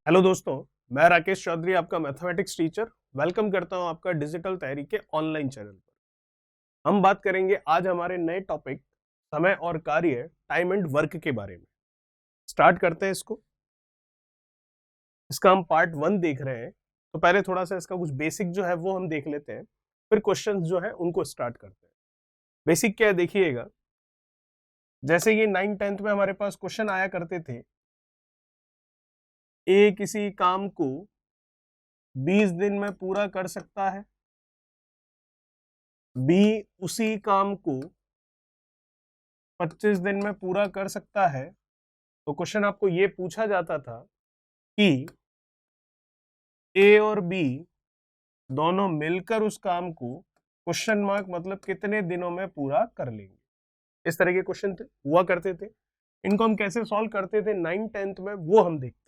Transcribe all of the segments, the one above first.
Hello दोस्तों, मैं राकेश चौधरी आपका मैथमेटिक्स टीचर वेलकम करता हूं आपका डिजिटल तैयारी के ऑनलाइन चैनल पर। हम बात करेंगे आज हमारे नए टॉपिक समय और कार्य टाइम एंड वर्क के बारे में। स्टार्ट करते हैं इसको। इसका हम पार्ट 1 देख रहे हैं, तो पहले थोड़ा सा इसका कुछ बेसिक जो है वो हम देख लेते हैं, फिर क्वेश्चंस जो है उनको स्टार्ट करते हैं। बेसिक क्या है देखिएगा, जैसे ये 9th-10th में हमारे पास क्वेश्चन आया करते थे, ए किसी काम को 20 दिन में पूरा कर सकता है, बी उसी काम को 25 दिन में पूरा कर सकता है। तो क्वेश्चन आपको ये पूछा जाता था कि ए और बी दोनों मिलकर उस काम को क्वेश्चन मार्क मतलब कितने दिनों में पूरा कर लेंगे। इस तरह के क्वेश्चन हुआ करते थे। इनको हम कैसे सॉल्व करते थे 9th-10th में, वो हम देखते हैं।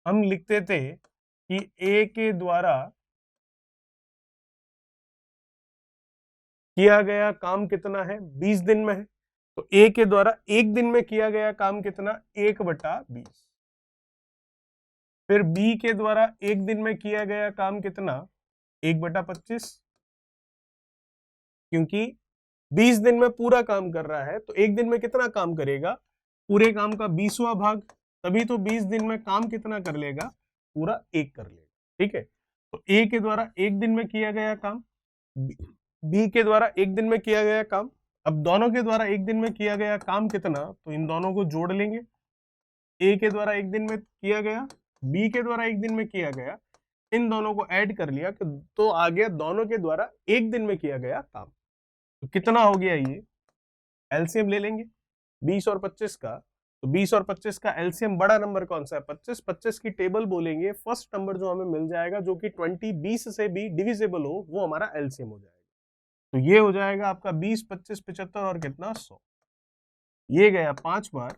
हम लिखते थे कि ए के द्वारा किया गया काम कितना है, 20 दिन में है, तो ए के द्वारा एक दिन में किया गया काम कितना, 1/20। फिर बी के द्वारा एक दिन में किया गया काम कितना, 1/25, क्योंकि 20 दिन में पूरा काम कर रहा है तो एक दिन में कितना काम करेगा, पूरे काम का 20वां भाग, तभी तो 20 दिन में काम कितना कर लेगा, पूरा एक कर लेगा। ठीक है, तो ए के द्वारा एक दिन में किया गया काम, बी के द्वारा एक दिन में किया गया काम। अब दोनों के द्वारा एक दिन में किया गया काम कितना, तो इन दोनों को जोड़ लेंगे। ए के द्वारा एक दिन में किया गया, बी के द्वारा एक दिन में किया गया, इन दोनों को ऐड कर लिया तो आ गया दोनों के द्वारा एक दिन में किया गया काम। तो कितना हो गया, ये एलसीएम ले लेंगे 20 और 25 का। तो 20 और 25 का एलसीएम बड़ा नंबर कौन सा है, 25। 25 की टेबल बोलेंगे, फर्स्ट नंबर जो हमें मिल जाएगा जो कि 20 20 से भी डिविजिबल हो, वो हमारा एलसीएम हो जाएगा। तो ये हो जाएगा आपका 20 25 75 और कितना 100। ये गया 5 बार,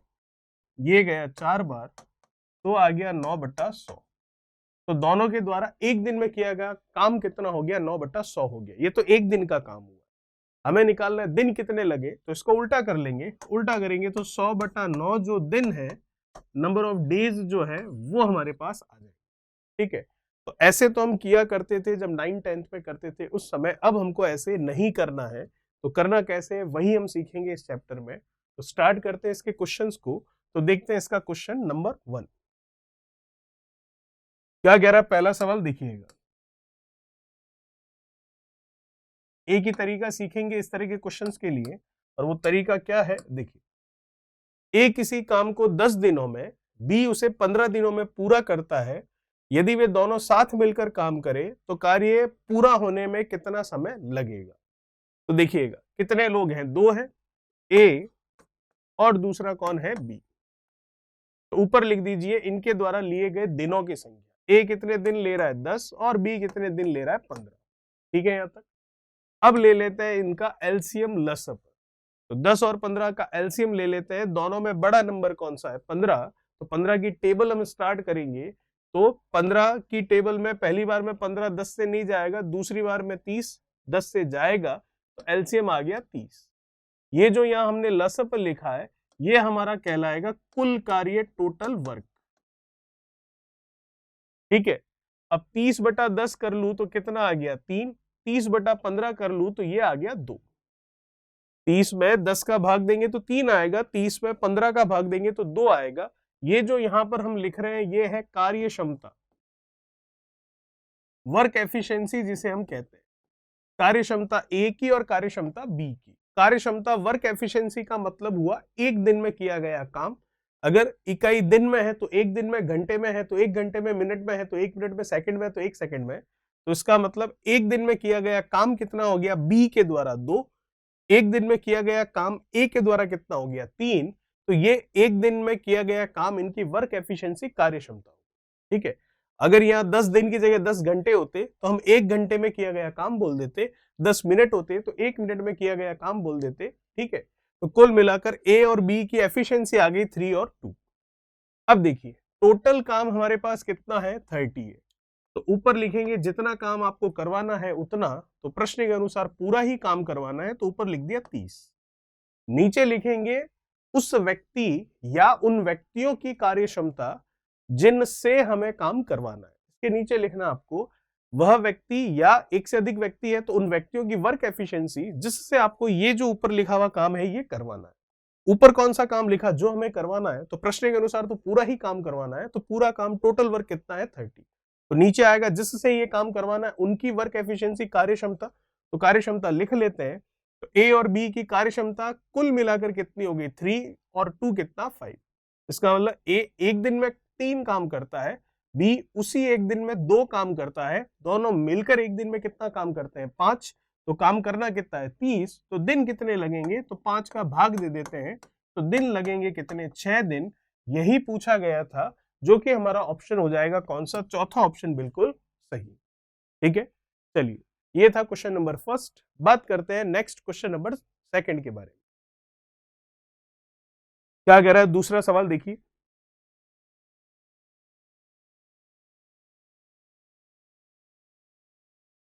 ये गया 4 बार, तो आ गया 9/100। तो दोनों के द्वारा एक दिन में किया गया काम कितना हो गया, 9/100 हो गया। ये तो एक दिन का काम हुआ। हमें निकालना है दिन कितने लगे, तो इसको उल्टा कर लेंगे। उल्टा करेंगे तो 100/9 जो दिन है, नंबर ऑफ डेज जो है वो हमारे पास आ जाएगा। ठीक है, तो ऐसे तो हम किया करते थे जब 9th-10th में करते थे उस समय। अब हमको ऐसे नहीं करना है, तो करना कैसे है वही हम सीखेंगे इस चैप्टर में। तो स्टार्ट करते हैं इसके क्वेश्चंस को। तो देखते हैं इसका क्वेश्चन नंबर 1 क्या कह रहा है। पहला सवाल देखिएगा, एक ही तरीका सीखेंगे इस तरह के क्वेश्चंस के लिए, और वो तरीका क्या है देखिए। ए किसी काम को 10 दिनों में, बी उसे 15 दिनों में पूरा करता है। यदि वे दोनों साथ मिलकर काम करें तो कार्य पूरा होने में कितना समय लगेगा। तो देखिएगा कितने लोग हैं, दो हैं, ए और दूसरा कौन है, बी। तो ऊपर लिख दीजिए इनके द्वारा लिए गए दिनों की संख्या। ए कितने दिन ले रहा है 10 और बी कितने दिन ले रहा है 15। ठीक है, यहां तक। अब ले लेते हैं इनका एलसीएम लसअप। तो 10 और 15 का एलसीएम ले लेते हैं। दोनों में बड़ा नंबर कौन सा है, 15। तो 15 की टेबल हम स्टार्ट करेंगे। तो 15 की टेबल में पहली बार में 15 10 से नहीं जाएगा, दूसरी बार में 30 10 से जाएगा, तो एलसीएम आ गया 30। ये जो यहां हमने लसअप लिखा है ये हमारा कहलाएगा कुल कार्य, टोटल वर्क। ठीक है, अब 30/10 कर लू तो कितना आ गया, 3। 30/15 कर लू तो ये आ गया 2। 30 में 10 का भाग देंगे तो 3 आएगा, 30 में 15 का भाग देंगे तो 2 आएगा। ये जो यहां पर हम लिख रहे हैं ये है कार्य क्षमता, वर्क एफिशिएंसी जिसे हम कहते हैं। कार्य क्षमता ए की और कार्य क्षमता बी की। कार्य क्षमता वर्क एफिशिएंसी का मतलब हुआ एक दिन में किया गया काम। अगर इकाई दिन में है तो एक दिन में, घंटे में है तो एक घंटे में, मिनट में है तो एक मिनट में, सेकंड में है तो एक सेकंड में। तो इसका मतलब एक दिन में किया गया काम कितना हो गया, बी के द्वारा 2। एक दिन में किया गया काम ए के द्वारा कितना हो गया, 3। तो ये एक दिन में किया गया काम इनकी वर्क एफिशिएंसी, कार्य क्षमता। ठीक है, अगर यहाँ 10 दिन की जगह 10 घंटे होते तो हम एक घंटे में किया गया काम बोल देते, 10 मिनट होते तो एक मिनट में किया गया काम बोल देते। ठीक है, तो कुल मिलाकर ए और बी की एफिशिएंसी आ गई 3 और 2। अब देखिए टोटल काम हमारे पास कितना है, 30 है। तो ऊपर लिखेंगे जितना काम आपको करवाना है उतना, तो प्रश्न के अनुसार पूरा ही काम करवाना है तो ऊपर लिख दिया 30। नीचे लिखेंगे उस व्यक्ति या उन व्यक्तियों की कार्य क्षमता जिनसे हमें काम करवाना है। इसके नीचे लिखना आपको वह व्यक्ति या एक से अधिक व्यक्ति है तो उन व्यक्तियों की वर्क एफिशिएंसी जिससे आपको ये जो ऊपर लिखा हुआ काम है ये करवाना है। ऊपर कौन सा काम लिखा जो हमें करवाना है, तो प्रश्न के अनुसार तो पूरा ही काम करवाना है, तो पूरा काम टोटल वर्क कितना है 30। तो नीचे आएगा जिससे ये काम करवाना है उनकी वर्क एफिशिएंसी कार्यक्षमता, तो कार्यक्षमता लिख लेते हैं। तो ए और बी की कार्यक्षमता कुल मिलाकर कितनी होगी 3 और 2 कितना 5। इसका मतलब ए एक दिन में 3 काम करता है, बी उसी एक दिन में 2 काम करता है, दोनों मिलकर एक दिन में कितना काम करते हैं 5। तो काम करना कितना है 30, तो दिन कितने लगेंगे, तो 5 का भाग दे देते हैं, तो दिन लगेंगे कितने 6 दिन। यही पूछा गया था, जो कि हमारा ऑप्शन हो जाएगा कौन सा, चौथा ऑप्शन बिल्कुल सही। ठीक है, चलिए ये था क्वेश्चन नंबर फर्स्ट। बात करते हैं नेक्स्ट क्वेश्चन नंबर सेकंड के बारे में। क्या कह रहा है दूसरा सवाल, देखिए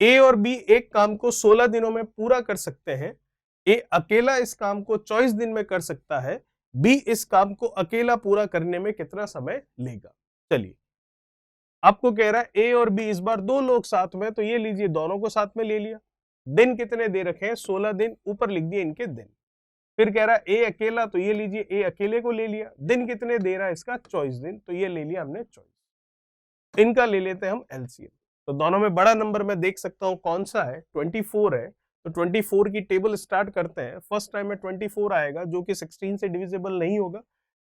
ए और बी एक काम को 16 दिनों में पूरा कर सकते हैं। ए अकेला इस काम को 24 दिन में कर सकता है, बी इस काम को अकेला पूरा करने में कितना समय लेगा। चलिए आपको कह रहा है ए और बी इस बार 2 लोग साथ में, तो ये लीजिए दोनों को साथ में ले लिया। दिन कितने दे रखे हैं 16 दिन, ऊपर लिख दिए इनके दिन। फिर कह रहा है ए अकेला, तो ये लीजिए ए अकेले को ले लिया। दिन कितने दे रहा है इसका 24 दिन, तो ये ले लिया हमने 24। इनका ले लेते हैं हम एलसीएम। तो दोनों में बड़ा नंबर मैं देख सकता हूं कौन सा है, 24 है। तो 24 की टेबल स्टार्ट करते हैं। फर्स्ट टाइम में 24 आएगा जो कि 16 से डिविजिबल नहीं होगा।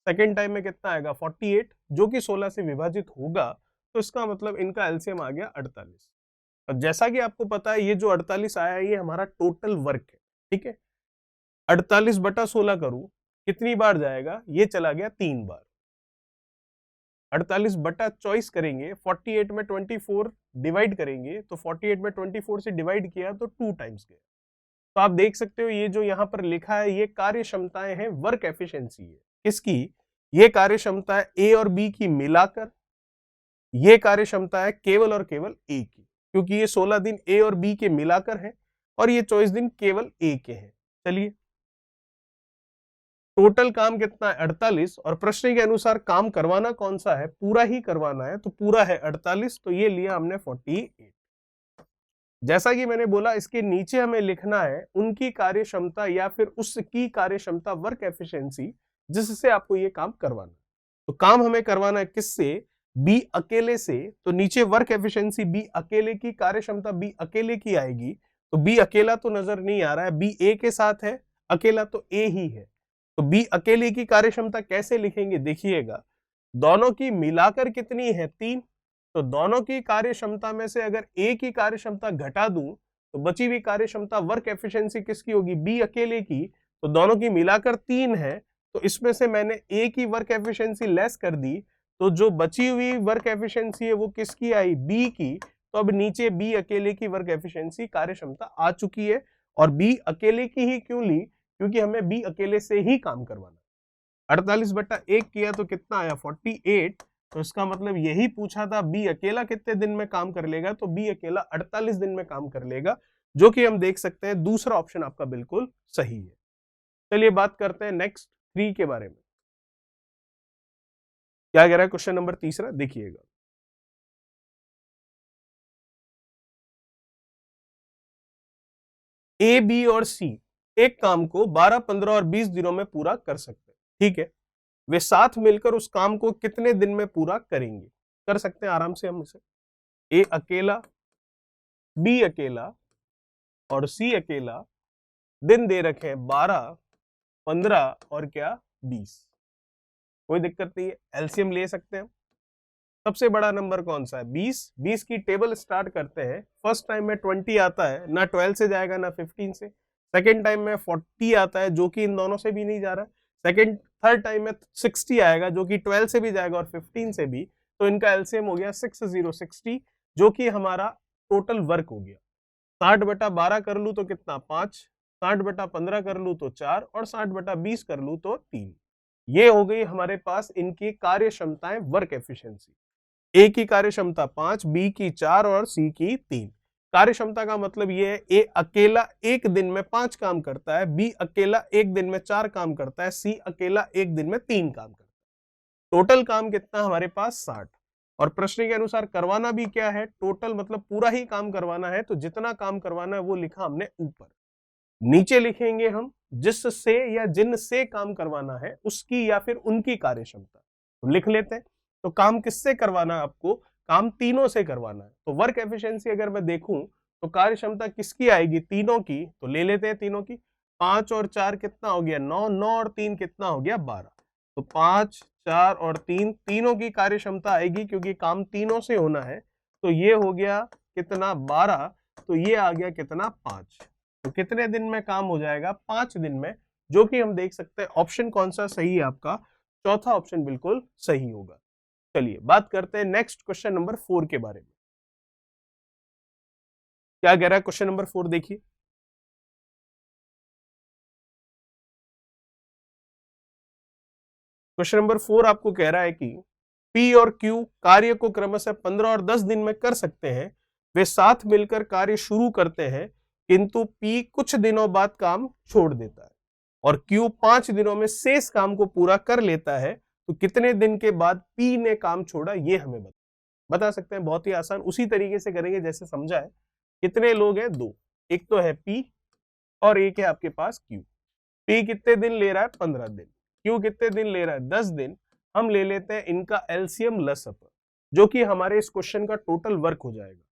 सेकेंड टाइम में कितना आएगा 48 जो कि 16 से विभाजित होगा। तो इसका मतलब इनका एलसीएम आ गया 48। और जैसा कि आपको पता है ये जो 48 आया ये हमारा टोटल वर्क है। ठीक है, 48/16 करूं कितनी बार जाएगा, ये चला गया 3 बार। 48/24 करेंगे, 48 में 24 डिवाइड करेंगे, तो 48 में 24 से डिवाइड किया तो 2 टाइम्स गया। तो आप देख सकते हो ये जो यहाँ पर लिखा है ये कार्य क्षमताएं हैं, वर्क एफिशिएंसी है किसकी, ये कार्य क्षमता है ए और बी की मिलाकर, ये कार्य क्षमता है केवल और केवल ए की, क्योंकि ये 16 दिन ए और बी के मिलाकर है और ये 24 दिन केवल ए के हैं। चलिए टोटल काम कितना है 48, और प्रश्न के अनुसार काम करवाना कौन सा है, पूरा ही करवाना है, तो पूरा है 48, तो ये लिया हमने 48। जैसा कि मैंने बोला इसके नीचे हमें लिखना है उनकी कार्य क्षमता या फिर उसकी कार्य क्षमता वर्क एफिशिएंसी जिससे आपको ये काम करवाना है। तो काम हमें करवाना है किससे, बी अकेले से, तो नीचे वर्क एफिशिएंसी बी अकेले की, कार्य क्षमता बी अकेले की आएगी। तो बी अकेला तो नजर नहीं आ रहा है, बी ए के साथ है, अकेला तो ए ही है। तो बी अकेले की कार्य क्षमता कैसे लिखेंगे देखिएगा, दोनों की मिलाकर कितनी है 3, तो दोनों की कार्य क्षमता में से अगर ए की कार्य क्षमता घटा दूं तो बची हुई कार्य क्षमता वर्क एफिशिएंसी किसकी होगी, बी अकेले की। तो दोनों की मिलाकर 3 है, तो इसमें से मैंने ए की वर्क एफिशिएंसी लेस कर दी, तो जो बची हुई वर्क एफिशिएंसी है वो किसकी आई, बी की। तो अब नीचे बी अकेले की वर्क एफिशिएंसी कार्य क्षमता आ चुकी है, और बी अकेले की ही क्यों ली, क्योंकि हमें बी अकेले से ही काम करवाना। 48/1 किया तो कितना आया 48, तो इसका मतलब यही पूछा था बी अकेला कितने दिन में काम कर लेगा, तो बी अकेला 48 दिन में काम कर लेगा, जो कि हम देख सकते हैं दूसरा ऑप्शन आपका बिल्कुल सही है। चलिए बात करते हैं नेक्स्ट 3 के बारे में। क्या कह रहा है क्वेश्चन नंबर तीसरा, देखिएगा ए बी और सी एक काम को 12, 15 और 20 दिनों में पूरा कर सकते हैं। ठीक है, वे साथ मिलकर उस काम को कितने दिन में पूरा करेंगे, कर सकते हैं आराम से हम इसे। ए अकेला, बी अकेला और सी अकेला, दिन दे रखे हैं 12, 15 और क्या 20। कोई दिक्कत नहीं है, एलसीएम ले सकते हैं। सबसे बड़ा नंबर कौन सा है 20। 20 की टेबल स्टार्ट करते हैं। फर्स्ट टाइम में 20 आता है, ना 12 से जाएगा ना 15 से। सेकेंड टाइम में 40 आता है जो कि इन दोनों से भी नहीं जा रहा। थर्ड टाइम में 60 आएगा जो कि 12 से भी जाएगा और 15 से भी। तो इनका एलसीएम हो गया 60 जो कि हमारा टोटल वर्क हो गया। 60/12 कर लू तो कितना 5, 60/15 कर लू तो 4 और 60/20 कर लू तो 3। ये हो गई हमारे पास इनकी कार्य क्षमताएं, वर्क एफिशिएंसी। ए की कार्य क्षमता 5, बी की 4 और सी की 3। कार्य क्षमता का मतलब ये है ए अकेला एक दिन में 5 काम करता है, बी अकेला एक दिन में 4 काम करता है, सी अकेला एक दिन में 3 काम करता है। टोटल काम कितना हमारे पास 60। और प्रश्न के अनुसार करवाना भी क्या है, टोटल मतलब पूरा ही काम करवाना है, तो जितना काम करवाना है वो लिखा हमने ऊपर। नीचे लिखेंगे हम जिससे या जिनसे काम करवाना है उसकी या फिर उनकी कार्यक्षमता, तो लिख लेते हैं। तो काम किससे करवाना है आपको, काम तीनों से करवाना है। तो वर्क एफिशिएंसी अगर मैं देखूं तो कार्यक्षमता किसकी आएगी, तीनों की, तो ले लेते हैं तीनों की। 5 और 4 कितना हो गया 9, 9 और 3 कितना हो गया 12। तो 5, 4 और 3 तीनों की कार्यक्षमता आएगी क्योंकि काम तीनों से होना है। तो ये हो गया कितना 12, तो ये आ गया कितना 5। तो कितने दिन में काम हो जाएगा, 5 दिन में, जो कि हम देख सकते हैं ऑप्शन कौन सा सही है आपका, चौथा ऑप्शन बिल्कुल सही होगा। चलिए बात करते हैं नेक्स्ट क्वेश्चन नंबर 4 के बारे में। क्या कह रहा है क्वेश्चन नंबर 4, देखिए। क्वेश्चन नंबर 4 आपको कह रहा है कि P और Q कार्य को क्रमशः 15 और 10 दिन में कर सकते हैं। वे साथ मिलकर कार्य शुरू करते हैं, किंतु P कुछ दिनों बाद काम छोड़ देता है और Q 5 दिनों में शेष काम को पूरा कर लेता है। तो कितने दिन के बाद P ने काम छोड़ा, ये हमें बता सकते हैं। बहुत ही आसान, उसी तरीके से करेंगे जैसे समझा है। कितने लोग हैं, 2, एक तो है P और एक है आपके पास Q। P कितने दिन ले रहा है, 15 दिन। Q कितने दिन ले रहा है, 10 दिन। हम ले लेते हैं इनका एलसीएम लस अपर, जो कि हमारे इस क्वेश्चन का टोटल वर्क हो जाएगा।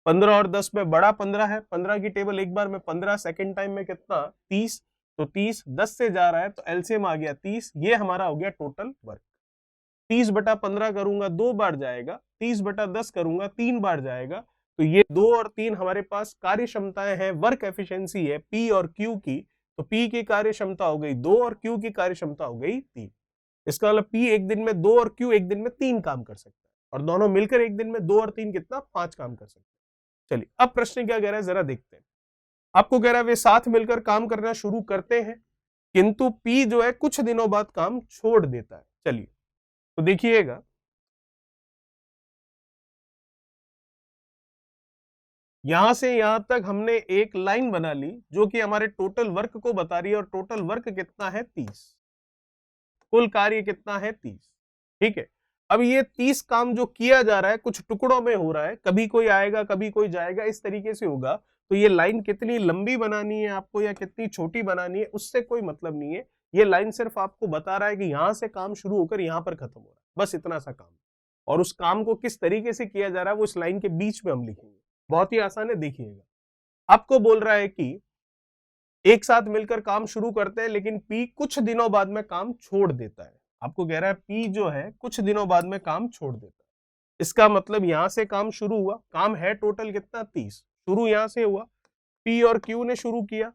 15 और 10 में बड़ा 15 है, 15 की टेबल एक बार में 15, सेकंड टाइम में कितना 30, तो 30 10 से जा रहा है तो एलसीएम आ गया 30। ये हमारा हो गया टोटल वर्क। 30/15 करूंगा 2 बार जाएगा, 30/10 करूंगा 3 बार जाएगा। तो ये 2 और 3 हमारे पास कार्य क्षमताएं हैं, वर्क एफिशिएंसी है P और Q की। तो P की कार्य क्षमता हो गई 2 और Q की कार्य क्षमता हो गई 3। इसका मतलब P एक दिन में 2 और Q एक दिन में 3 काम कर सकता है, और दोनों मिलकर एक दिन में 2 और 3 कितना 5 काम कर सकते हैं। चलिए अब प्रश्न क्या कह रहा है जरा देखते हैं। आपको कह रहा है वे साथ मिलकर काम करना शुरू करते हैं, किंतु P जो है कुछ दिनों बाद काम छोड़ देता है। चलिए तो देखिएगा, यहां से यहां तक हमने एक लाइन बना ली जो कि हमारे टोटल वर्क को बता रही है, और टोटल वर्क कितना है 30, कुल कार्य कितना है 30। ठीक है, अब ये 30 काम जो किया जा रहा है कुछ टुकड़ों में हो रहा है, कभी कोई आएगा कभी कोई जाएगा, इस तरीके से होगा। तो ये लाइन कितनी लंबी बनानी है आपको या कितनी छोटी बनानी है उससे कोई मतलब नहीं है। ये लाइन सिर्फ आपको बता रहा है कि यहां से काम शुरू होकर यहां पर खत्म हो रहा है, बस इतना सा काम। और उस काम को किस तरीके से किया जा रहा है वो इस लाइन के बीच में हम लिखेंगे। बहुत ही आसान है, देखिएगा। आपको बोल रहा है कि एक साथ मिलकर काम शुरू करते हैं, लेकिन P कुछ दिनों बाद में काम छोड़ देता है। आपको कह रहा है P जो है कुछ दिनों बाद में काम छोड़ देता है। इसका मतलब यहां से काम शुरू हुआ, काम है टोटल कितना 30, शुरू यहां से हुआ, P और Q ने शुरू किया।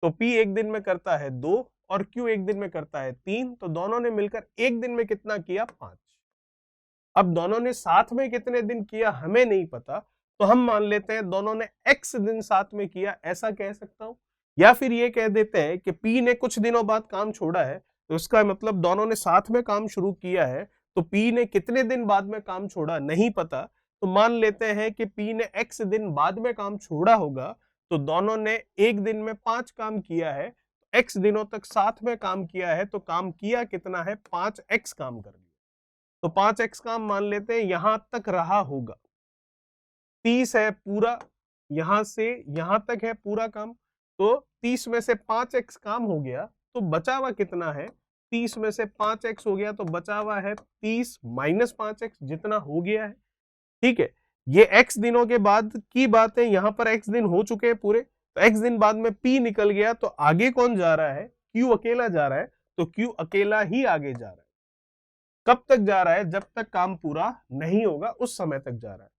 तो P एक दिन में करता है 2 और Q एक दिन में करता है 3, तो दोनों ने मिलकर एक दिन में कितना किया 5। अब दोनों ने साथ में कितने दिन किया हमें नहीं पता, तो हम मान लेते हैं दोनों ने x दिन साथ में किया, ऐसा कह सकता हूं। या फिर ये कह देते हैं कि P ने कुछ दिनों बाद काम छोड़ा है, तो इसका मतलब दोनों ने साथ में काम शुरू किया है। तो P ने कितने दिन बाद में काम छोड़ा नहीं पता, तो मान लेते हैं कि P ने x दिन बाद में काम छोड़ा होगा। तो दोनों ने एक दिन में 5 काम किया है, x दिनों तक साथ में काम किया है, तो काम किया कितना है 5x काम कर लिया। तो 5x काम मान लेते हैं यहां तक रहा होगा, 30 है पूरा, यहां से यहां तक है पूरा काम। तो 30 में से 5x काम हो गया, तो बचा हुआ कितना है, 30 में से 5x हो गया, तो बचा हुआ है 30 माइनस 5x, जितना हो गया है। ठीक है, ये x दिनों के बाद की बात है, यहां पर x दिन हो चुके हैं पूरे। तो x दिन बाद में P निकल गया, तो आगे कौन जा रहा है, Q अकेला जा रहा है। तो Q अकेला ही आगे जा रहा है। कब तक जा रहा है, जब तक काम पूरा नहीं होगा उस समय तक जा रहा है।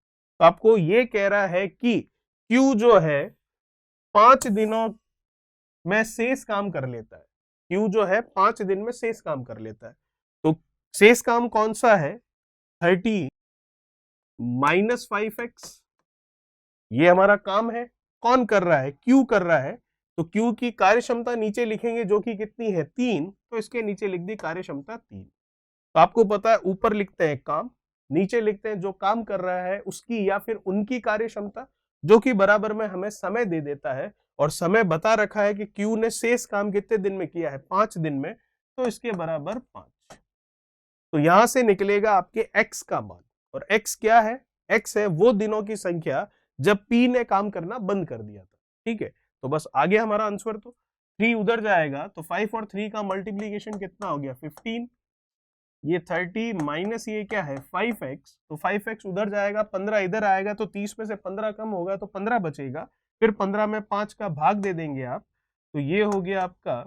तो आपको ये कह रहा है कि Q जो है 5 दिनों में शेष काम कर लेता है। Q जो है 5 दिन में शेष काम कर लेता है। तो शेष काम कौन सा है, 30 माइनस 5x, ये हमारा काम है। कौन कर रहा है, Q कर रहा है। तो Q की कार्य क्षमता नीचे लिखेंगे जो कि कितनी है 3, तो इसके नीचे लिख दी कार्य क्षमता 3। तो आपको पता है ऊपर लिखते हैं काम, नीचे लिखते हैं जो काम कर रहा है उसकी या फिर उनकी कार्य क्षमता, जो कि बराबर में हमें समय दे देता है। और समय बता रखा है कि Q ने शेष काम कितने दिन में किया है 5 दिन में, तो इसके बराबर 5। तो यहां से निकलेगा आपके x का मान, और x क्या है, x है वो दिनों की संख्या जब p ने काम करना बंद कर दिया था। ठीक है, तो बस आगे हमारा आंसर, तो 3 उधर जाएगा तो 5 और 3 का मल्टीप्लीकेशन कितना हो गया 15, ये 30 माइनस ये क्या है 5x, तो 5x उधर जाएगा, 15 इधर आएगा, तो 30 में से 15 कम होगा तो 15 बचेगा, फिर 15 में 5 का भाग दे देंगे आप, तो ये हो गया आपका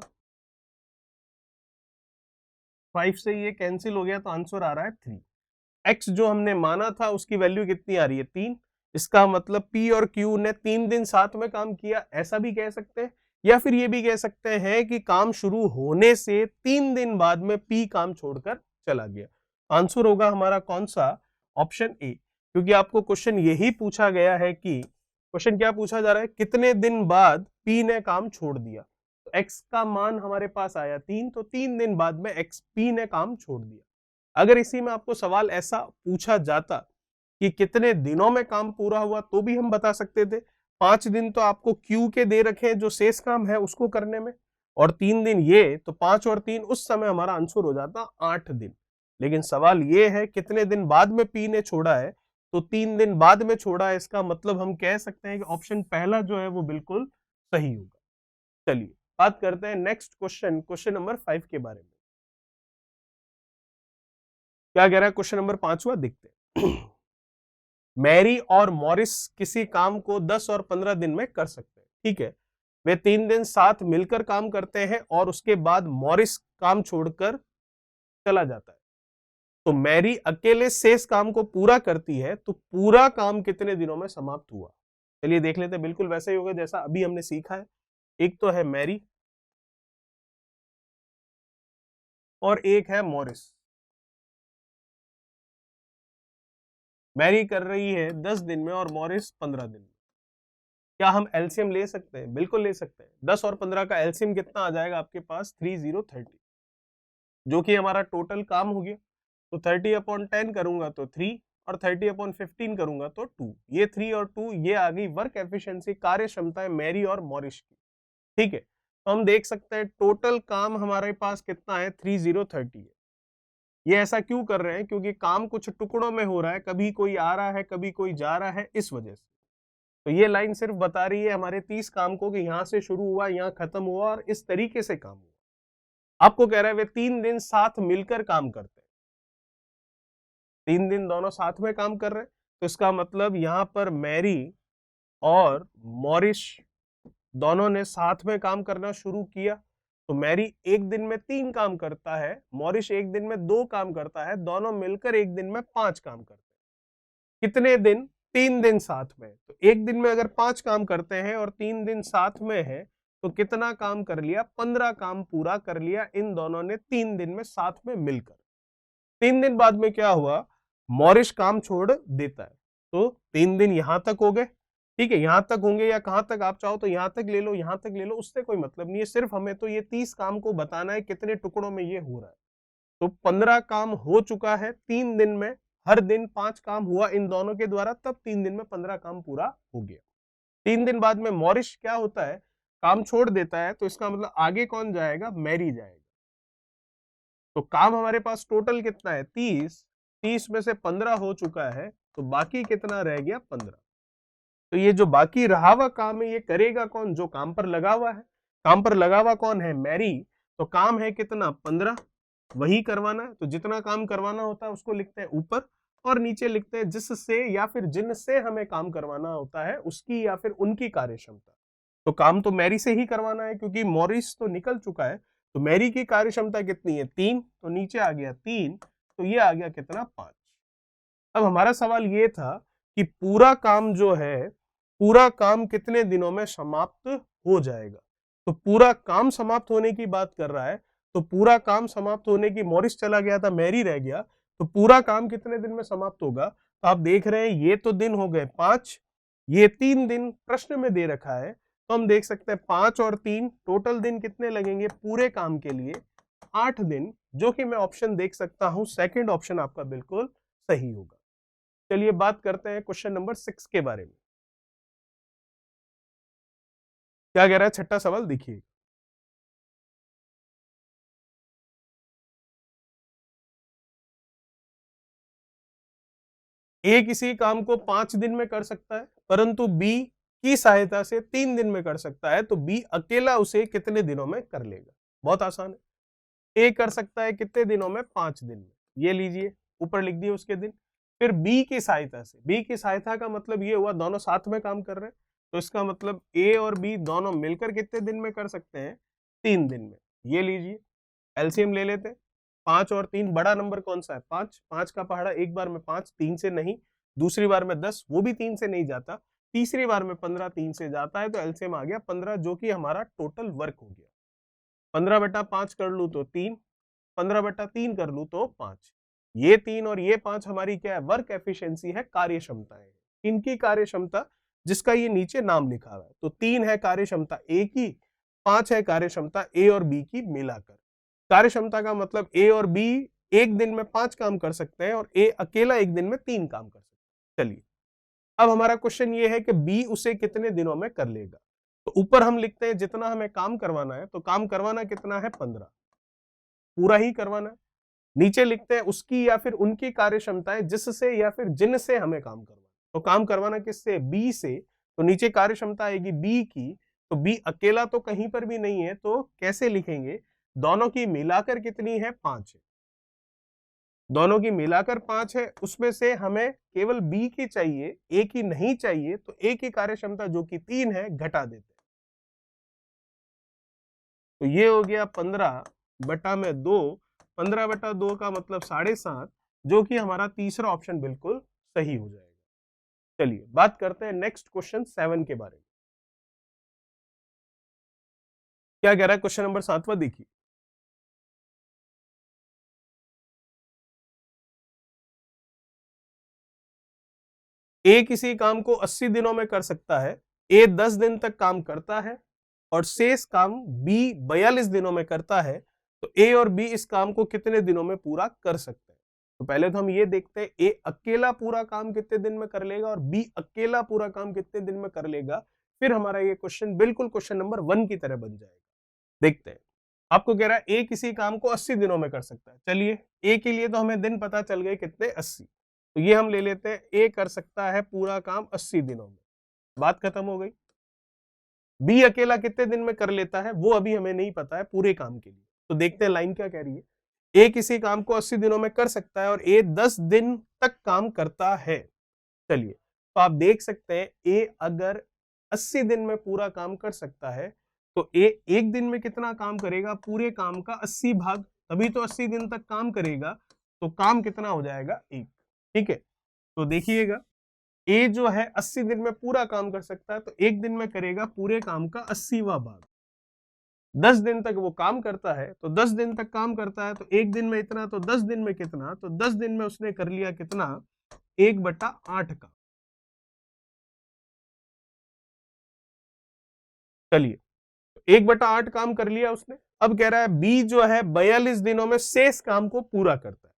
5 से ये कैंसिल हो गया, तो आंसर आ रहा है 3। x जो हमने माना था उसकी वैल्यू कितनी आ रही है 3, इसका मतलब p और q ने 3 दिन साथ में काम किया, ऐसा भी कह सकते हैं, या फिर ये भी कह सकते हैं कि काम शुरू होने से 3 दिन बाद में p काम छोड़कर चला गया। आंसर होगा हमारा कौन सा, ऑप्शन ए, क्योंकि आपको क्वेश्चन यही पूछा गया है कि क्वेश्चन क्या पूछा जा रहा है, कितने दिन बाद p ने काम छोड़ दिया, तो x का मान हमारे पास आया 3, तो 3 दिन बाद में p ने काम छोड़ दिया। अगर इसी में आपको सवाल ऐसा पूछा जाता कि कितने दिनों में काम पूरा हुआ, तो भी हम बता सकते थे, 5 दिन तो आपको क्यू के दे रखे हैं जो शेष काम है उसको करने में, और 3 दिन ये, तो 5 और 3 उस समय हमारा आंसर हो जाता 8 दिन। लेकिन सवाल ये है कितने दिन बाद में पी ने छोड़ा है, तो 3 दिन बाद में छोड़ा है, इसका मतलब हम कह सकते हैं कि ऑप्शन पहला जो है वो बिल्कुल सही होगा। चलिए बात करते हैं नेक्स्ट क्वेश्चन, क्वेश्चन नंबर 5 के बारे में। क्या कह रहा है क्वेश्चन नंबर 5वां, देखते हैं। मैरी और मॉरिस किसी काम को 10 और 15 दिन में कर सकते हैं, ठीक है, वे 3 दिन साथ मिलकर काम करते हैं और उसके बाद मॉरिस काम छोड़कर चला जाता है, तो मैरी अकेले शेष काम को पूरा करती है, तो पूरा काम कितने दिनों में समाप्त हुआ। चलिए देख लेते हैं, बिल्कुल वैसे ही होगा जैसा अभी हमने सीखा है। एक तो है मैरी और एक है मॉरिस। मैरी कर रही है 10 दिन में और मॉरिस 15 दिन में। क्या हम एलसीएम ले सकते हैं, बिल्कुल ले सकते हैं। 10 और 15 का एलसीएम कितना आ जाएगा आपके पास 3030, जो कि हमारा टोटल काम हो गया। तो 30/10 करूंगा तो 3, और 30/15 करूंगा तो 2, ये 3 और 2 ये आ गई वर्क एफिशिएंसी, कार्य क्षमता है मैरी और मॉरिस की। ठीक है, तो हम देख सकते हैं टोटल काम हमारे पास कितना है 3030 है। ये ऐसा क्यों कर रहे हैं, क्योंकि काम कुछ टुकड़ों में हो रहा है, कभी कोई आ रहा है कभी कोई जा रहा है, इस वजह से। तो ये लाइन सिर्फ बता रही है हमारे 30 काम को कि यहां से शुरू हुआ यहां खत्म हुआ और इस तरीके से काम हुआ। आपको कह रहा है वे 3 दिन साथ मिलकर काम करते हैं, 3 दिन दोनों साथ में काम कर रहे हैं, तो इसका मतलब यहां पर मैरी और मॉरिस दोनों ने साथ में काम करना शुरू किया। तो मैरी एक दिन में 3 काम करता है, मॉरिस एक दिन में 2 काम करता है, दोनों मिलकर एक दिन में 5 काम करते हैं। कितने दिन, 3 दिन साथ में। तो एक दिन में अगर 5 काम करते हैं और 3 दिन साथ में है, तो कितना काम कर लिया, 15 काम पूरा कर लिया इन दोनों ने 3 दिन में साथ में मिलकर। 3 दिन बाद में क्या हुआ, मॉरिस काम छोड़ देता है, तो 3 दिन यहां तक हो गए। ठीक है, यहां तक होंगे या कहां तक आप चाहो तो यहां तक ले लो, यहां तक ले लो, उससे कोई मतलब नहीं है, सिर्फ हमें तो ये 30 काम को बताना है कितने टुकड़ों में ये हो रहा है। तो 15 काम हो चुका है 3 दिन में, हर दिन 5 काम हुआ इन दोनों के द्वारा, तब 3 दिन में 15 काम पूरा हो गया। 3 दिन बाद में मॉरिस क्या होता है, काम छोड़ देता है, तो इसका मतलब आगे कौन जाएगा, मैरी जाएगा। तो काम हमारे पास टोटल कितना है 30, 30 में से 15 हो चुका है, तो बाकी कितना रह गया 15। तो ये जो बाकी रहा हुआ काम है ये करेगा कौन, जो काम पर लगा हुआ है। काम पर लगा हुआ कौन है, मैरी। तो काम है कितना 15, वही करवाना है, तो जितना काम करवाना होता है उसको लिखते हैं ऊपर, और नीचे लिखते हैं जिससे या फिर जिनसे हमें काम करवाना होता है उसकी या फिर उनकी कार्य क्षमता। तो काम तो मैरी से ही करवाना है क्योंकि मॉरिस तो निकल चुका है, तो मैरी की कार्य क्षमता कितनी है 3, तो नीचे आ गया 3, तो ये आ गया कितना 5। अब हमारा सवाल ये था कि पूरा काम जो है, पूरा काम कितने दिनों में समाप्त हो जाएगा। तो पूरा काम समाप्त होने की बात कर रहा है, तो पूरा काम समाप्त होने की, मॉरिस चला गया था मैरी रह गया, तो पूरा काम कितने दिन में समाप्त होगा। तो आप देख रहे हैं ये तो दिन हो गए 5, ये 3 दिन प्रश्न में दे रखा है, तो हम देख सकते हैं 5 और 3 टोटल दिन कितने लगेंगे पूरे काम के लिए, 8 दिन, जो कि मैं ऑप्शन देख सकता हूं सेकंड ऑप्शन आपका बिल्कुल सही होगा। चलिए बात करते हैं क्वेश्चन नंबर 6 के बारे में। क्या कह रहा है छठा सवाल, देखिए। ए किसी काम को 5 दिन में कर सकता है, परंतु बी की सहायता से 3 दिन में कर सकता है, तो बी अकेला उसे कितने दिनों में कर लेगा? बहुत आसान है। ए कर सकता है कितने दिनों में? 5 दिन में। ये लीजिए, ऊपर लिख दिए उसके दिन। फिर बी की सहायता से, बी की सहायता का मतलब ये हुआ दोनों साथ में काम कर रहे हैं, तो इसका मतलब ए और बी दोनों मिलकर कितने दिन में कर सकते हैं? 3 दिन में। ये लीजिए, एलसीएम ले लेते हैं। 5 और 3, बड़ा नंबर कौन सा है? 5। 5 का पहाड़ा एक बार में 5, 3 से नहीं, दूसरी बार में 10, वो भी 3 से नहीं जाता, तीसरी बार में 15 3 से जाता है, तो एलसीएम आ गया 15, जो कि हमारा टोटल वर्क हो गया। 15/5 कर लूं तो 3, 15/3 कर लूं तो 5। ये 3 और ये 5 हमारी क्या है? वर्क एफिशिएंसी है, कार्य क्षमता है। इनकी कार्य क्षमता जिसका ये नीचे नाम लिखा हुआ है, तो 3 है कार्य क्षमता ए की, 5 है कार्य क्षमता ए और बी की मिलाकर। कार्य क्षमता का मतलब ए और बी एक दिन में 5 काम कर सकते हैं और ए अकेला एक दिन में 3 काम कर सकते हैं। चलिए, अब हमारा क्वेश्चन ये है कि बी उसे कितने दिनों में कर लेगा। तो ऊपर हम लिखते हैं जितना हमें काम करवाना है, तो काम करवाना कितना है? 15, पूरा ही करवाना है। नीचे लिखते हैं उसकी या फिर उनकी कार्य क्षमताएं जिससे या फिर जिनसे हमें काम करवाना। तो काम करवाना किससे? बी से, तो नीचे कार्य क्षमता आएगी बी की, तो बी अकेला तो कहीं पर भी नहीं है, तो कैसे लिखेंगे? दोनों की मिलाकर कितनी है? 5 है। दोनों की मिलाकर 5 है, उसमें से हमें केवल बी की चाहिए, ए की नहीं चाहिए, तो ए की कार्य क्षमता जो कि 3 है घटा देते हैं। तो ये हो गया 15/2, 15/2 का मतलब 7.5, जो कि हमारा तीसरा ऑप्शन बिल्कुल सही हो जाएगा। चलिए बात करते हैं नेक्स्ट क्वेश्चन 7 के बारे में। क्या कह रहा है क्वेश्चन नंबर 7वां? देखिए, ए किसी काम को 80 दिनों में कर सकता है, ए 10 दिन तक काम करता है और शेष काम बी 42 दिनों में करता है, तो ए और बी इस काम को कितने दिनों में पूरा कर सकते हैं? तो पहले तो हम ये देखते हैं ए अकेला पूरा काम कितने दिन में कर लेगा और बी अकेला पूरा काम कितने दिन में कर लेगा, फिर हमारा ये क्वेश्चन बिल्कुल क्वेश्चन नंबर 1 की तरह बन जाएगा। देखते हैं। आपको कह रहा है ए किसी काम को 80 दिनों में कर सकता है। चलिए, ए के लिए तो हमें दिन पता चल गए कितने? 80। तो ये हम ले लेते हैं, ए कर सकता है पूरा काम 80 दिनों में। बात खत्म हो गई। बी अकेला कितने दिन में कर लेता है वो अभी हमें नहीं पता है पूरे काम के लिए। तो देखते हैं लाइन क्या कह रही है। ए किसी काम को 80 दिनों में कर सकता है और ए 10 दिन तक काम करता है। चलिए, तो आप देख सकते हैं ए अगर 80 दिन में पूरा काम कर सकता है, तो ए एक दिन में कितना काम करेगा? पूरे काम का 80 भाग, तभी तो 80 दिन तक काम करेगा, तो काम कितना हो जाएगा? 1। ठीक है, तो देखिएगा, ए जो है 80 दिन में पूरा काम कर सकता है, तो एक दिन में करेगा पूरे काम का 80वां भाग। 10 दिन तक वो काम करता है, तो 10 दिन तक काम करता है, तो एक दिन में इतना, तो 10 दिन में कितना? तो 10 दिन में उसने कर लिया कितना? 1/8 का। चलिए, 1/8 काम कर लिया उसने। अब कह रहा है बी जो है 42 दिनों में शेष काम को पूरा करता है।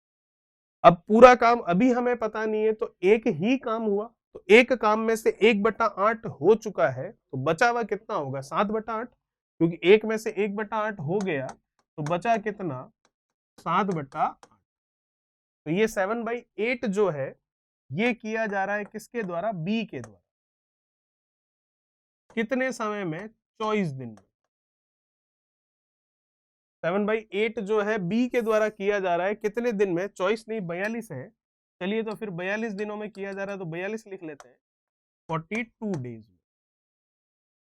अब पूरा काम अभी हमें पता नहीं है, तो एक ही काम हुआ, तो एक काम में से 1/8 हो चुका है, तो बचा हुआ कितना होगा? 7/8, क्योंकि एक में से 1/8 हो गया, तो बचा कितना? 7/8। तो ये 7/8 जो है, ये किया जा रहा है किसके द्वारा? बी के द्वारा। कितने समय में? 24 दिन में। 7/8 जो है बी के द्वारा किया जा रहा है कितने दिन में? 24 नहीं, 42 है। चलिए, तो फिर 42 दिनों में किया जा रहा है, तो 42 लिख लेते हैं, 42 डेज में।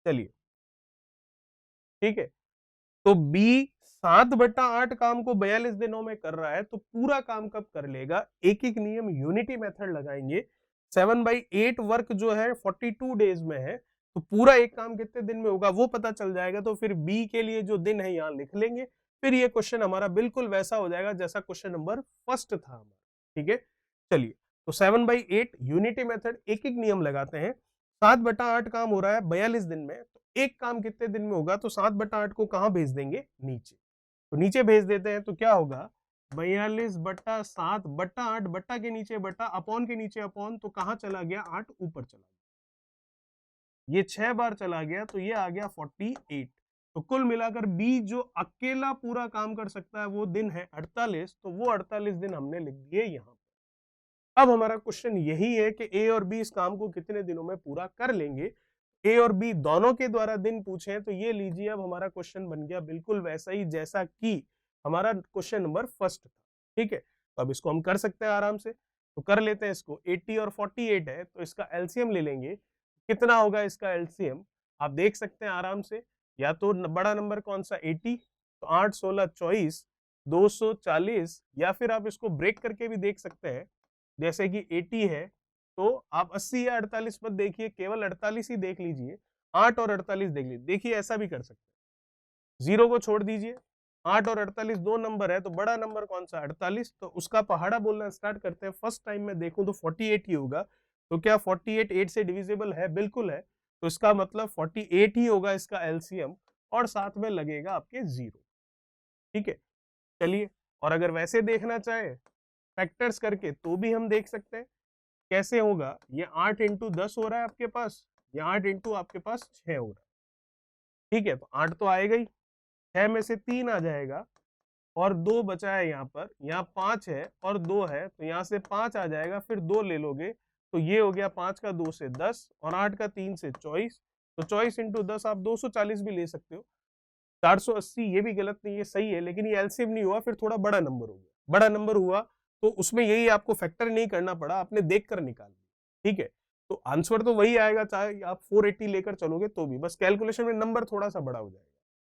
चलिए, ठीक है, तो बी 7/8 काम को 42 दिनों में कर रहा है, तो पूरा काम कब कर लेगा? एक एक नियम यूनिटी मेथड लगाएंगे। 7/8 वर्क जो है 42 डेज में है, तो पूरा एक काम कितने दिन में होगा वो पता चल जाएगा, तो फिर बी के लिए जो दिन है यहां लिख लेंगे। फिर ये क्वेश्चन हमारा बिल्कुल वैसा हो जाएगा जैसा क्वेश्चन नंबर फर्स्ट था हमारा। ठीक है, चलिए, तो 7/8 यूनिटी मेथड, एक एक नियम लगाते हैं। 7/8 काम हो रहा है 42 दिन में, तो एक काम कितने दिन में होगा? तो 7/8 को कहां भेज देंगे? नीचे। तो नीचे भेज देते हैं, तो क्या होगा? 42/7/8, बट्टा के नीचे बट्टा, अपॉन के नीचे अपॉन, तो कहां चला गया? 8 ऊपर चला गया। ये 6 बार चला गया, तो ये आ गया 48। तो कुल मिलाकर बी जो अकेला पूरा काम कर सकता है वो दिन है 48, तो वो 48 दिन हमने लिख दिए यहां। अब हमारा क्वेश्चन यही है कि ए और बी इस काम को कितने दिनों में पूरा कर लेंगे। ए और बी दोनों के द्वारा दिन पूछे, तो ये लीजिए अब हमारा क्वेश्चन बन गया बिल्कुल वैसा ही जैसा कि हमारा क्वेश्चन नंबर फर्स्ट था। ठीक है, तो अब इसको हम कर सकते हैं आराम से, तो कर लेते हैं इसको। 80 और 48 है, तो इसका एलसीएम ले लेंगे। कितना होगा इसका एलसीएम, आप देख सकते हैं आराम से। या तो बड़ा नंबर कौन सा 80, तो 8 16 24 240, या फिर आप इसको ब्रेक करके भी देख सकते हैं, जैसे कि 80 है तो आप 80 या 48 मत देखिए, केवल 48 ही देख लीजिए। 8 और 48 देख लीजिए, देखिए ऐसा भी कर सकते हैं। जीरो को छोड़ दीजिए, 8 और 48 दो नंबर है, तो बड़ा नंबर कौन सा 48, तो उसका पहाड़ा बोलना स्टार्ट करते हैं। फर्स्ट टाइम में देखूं तो 48 ही होगा, तो क्या 48 8 से डिविजिबल है, बिल्कुल है, तो इसका मतलब 48 ही होगा इसका एलसीएम, और साथ में लगेगा आपके जीरो। ठीक है, चलिए, और अगर वैसे देखना चाहे फैक्टर्स करके तो भी हम देख सकते हैं। कैसे होगा, ये 8 इंटू 10 हो रहा है आपके पास, ये 8 इंटू आपके पास 6 हो रहा है। ठीक है, तो 8 तो आएगा ही, 6 में से 3 आ जाएगा और 2 बचा है यहाँ पर, यहाँ 5 है और 2 है, तो यहाँ से 5 आ जाएगा, फिर 2 ले लोगे, तो ये हो गया 5 का 2 से 10 और 8 का 3 से 24, तो 24 इंटू 10 आप 240 भी ले सकते हो। 480 ये भी गलत नहीं है, सही है, लेकिन ये एलसीएम नहीं हुआ, फिर थोड़ा बड़ा नंबर हो गया। बड़ा नंबर हुआ तो उसमें यही आपको फैक्टर नहीं करना पड़ा, आपने देख कर निकाल लिया। ठीक है, तो आंसर तो वही आएगा, चाहे आप 480 लेकर चलोगे तो भी, बस कैलकुलेशन में नंबर थोड़ा सा बड़ा हो जाएगा।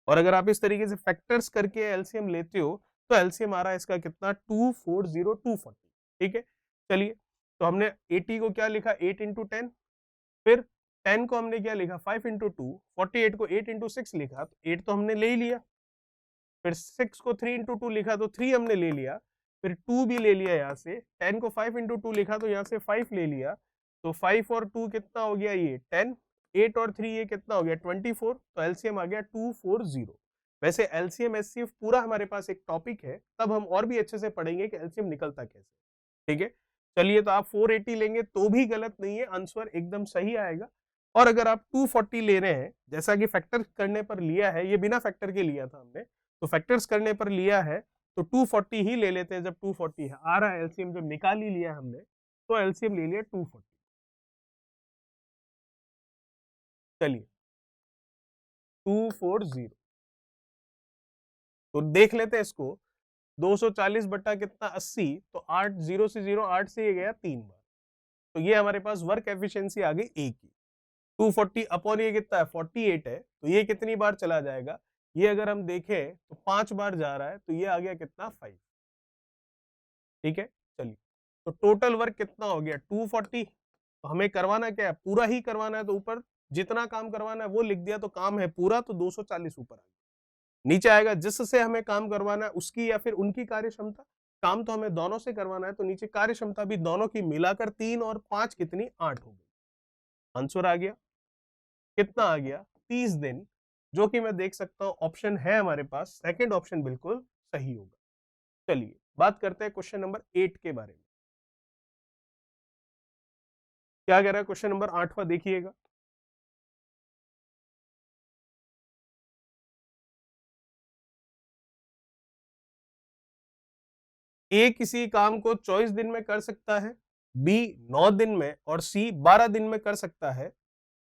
और अगर आप इस तरीके से फैक्टर्स करके एलसीएम लेते हो, तो एलसीएम आ रहा है इसका कितना, 240240। ठीक है, चलिए, तो हमने 80 को क्या लिखा, 8 इंटू 10, फिर 10 को हमने क्या लिखा, 5 इंटू 2, 48 को 8 इंटू 6 लिखा, तो 8 तो हमने ले ही लिया, फिर 6 को 3 इंटू 2 लिखा तो 3 हमने ले लिया, फिर 2 भी ले लिया यहाँ से, 10 को 5 इंटू 2 लिखा तो यहाँ से 5 ले लिया, तो 5 और 2 कितना हो गया, ये 10, 8 और 3 ये कितना हो गया 24, तो एलसीएम आ गया 240। वैसे एलसीएम एचसीएफ पूरा हमारे पास एक टॉपिक है, तब हम और भी अच्छे से पढ़ेंगे कि एलसीएम निकलता कैसे। ठीक है, चलिए, तो आप 480 लेंगे तो भी गलत नहीं है, आंसर एकदम सही आएगा। और अगर आप 240 ले रहे हैं, जैसा कि फैक्टर करने पर लिया है, ये बिना फैक्टर के लिया था हमने, तो फैक्टर्स करने पर लिया है, तो 240 ही ले लेते हैं। जब 240 है आ रहा है एलसीएम, जब निकाल ही लिया हमने, तो एलसीएम ले लिया 240। चलिए, 240, तो देख लेते हैं इसको। 240 बटा कितना 80, तो 8 0 से 0, 8 से ये गया 3 बार, तो ये हमारे पास वर्क एफिशिएंसी आ गई ए की। 240 अपॉन ये कितना है 48 है, तो ये कितनी बार चला जाएगा, ये अगर हम देखें तो 5 बार जा रहा है, तो ये आ गया कितना 5। ठीक है, चलिए, तो टोटल वर्क कितना हो गया 240। तो हमें करवाना क्या है, पूरा ही करवाना है, तो ऊपर जितना काम करवाना है वो लिख दिया, तो काम है पूरा, तो 240 ऊपर आ गया। नीचे आएगा जिससे हमें काम करवाना है उसकी या फिर उनकी कार्य क्षमता, काम तो हमें दोनों से करवाना है, तो नीचे कार्य क्षमता भी दोनों की मिलाकर 3 और 5 कितनी 8 हो गई। आंसर आ गया कितना, आ गया 30 दिन, जो कि मैं देख सकता हूं ऑप्शन है हमारे पास, सेकंड ऑप्शन बिल्कुल सही होगा। चलिए, बात करते हैं क्वेश्चन नंबर 8 के बारे में। क्या कह रहा है क्वेश्चन नंबर 8वां, देखिएगा। ए किसी काम को 24 दिन में कर सकता है, बी 9 दिन में और सी 12 दिन में कर सकता है।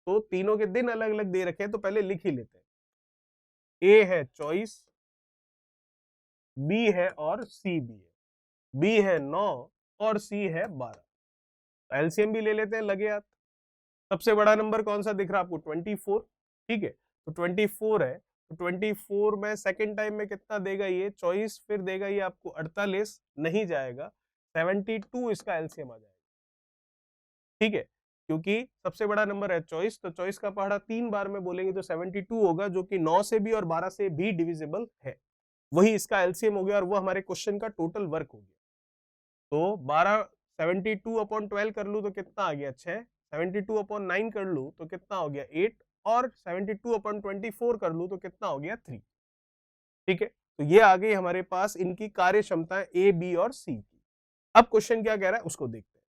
तो तीनों के दिन अलग अलग दे रखे हैं, तो पहले लिख ही लेते हैं। ए है 24, बी है और सी भी है, बी है 9 और सी है 12। एलसीएम भी ले लेते हैं, लगे हाथ। सबसे बड़ा नंबर कौन सा दिख रहा है आपको 24। ठीक है, तो 24 है, तो 24 में सेकंड टाइम में कितना देगा ये 24, फिर देगा ये आपको 48, नहीं जाएगा 72, इसका एलसीएम आ जाएगा। ठीक है, क्योंकि सबसे बड़ा नंबर है 24, तो 24 का पहाड़ा 3 बार में बोलेंगे तो 72 होगा, जो कि 9 से भी और 12 से भी डिविजिबल है। वही इसका एलसीएम हो गया और वो हमारे क्वेश्चन का टोटल वर्क हो गया। तो 12 72 अपॉन 12 कर लूं तो कितना आ गया 6, 72 अपॉन 9 कर लूं तो कितना हो गया 8, और 72 अपॉन 24 कर लूं तो कितना हो गया 3। ठीक है, तो ये आ गई हमारे पास इनकी कार्य क्षमता ए, बी और सी की। अब क्वेश्चन क्या कह रहा है उसको देखते हैं।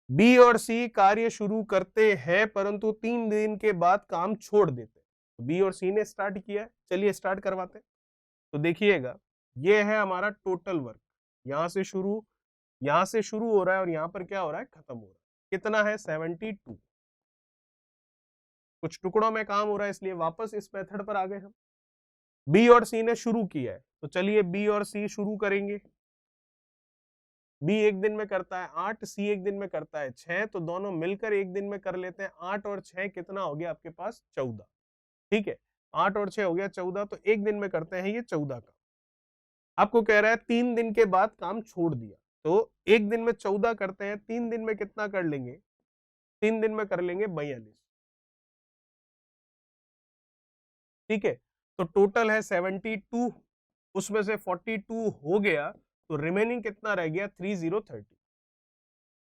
बी और सी कार्य शुरू करते हैं, परंतु 3 दिन के बाद काम छोड़ देते हैं। तो बी और सी ने स्टार्ट किया है, चलिए स्टार्ट करवाते हैं। तो देखिएगा, ये है हमारा टोटल वर्क, यहां से शुरू यहां से शुरू हो रहा है और यहां पर क्या हो रहा है, खत्म हो रहा है। कितना है, 72। कुछ टुकड़ों में काम हो रहा है, इसलिए वापस इस मेथड पर आ गए हम। बी और सी ने शुरू किया है, तो चलिए बी और सी शुरू करेंगे। बी एक दिन में करता है 8, सी एक दिन में करता है 6, तो दोनों मिलकर एक दिन में कर लेते हैं। 8 और 6 कितना हो गया आपके पास, 14। ठीक है, 8 और 6 हो गया 14, तो एक दिन में करते हैं ये 14 का। आपको कह रहा है 3 दिन के बाद काम छोड़ दिया, तो एक दिन में 14 करते हैं, 3 दिन में कितना कर लेंगे, 3 दिन में कर लेंगे 42। ठीक है, तो टोटल है 72, उसमें से 42 हो गया, तो रिमेनिंग कितना रह गया, 3030।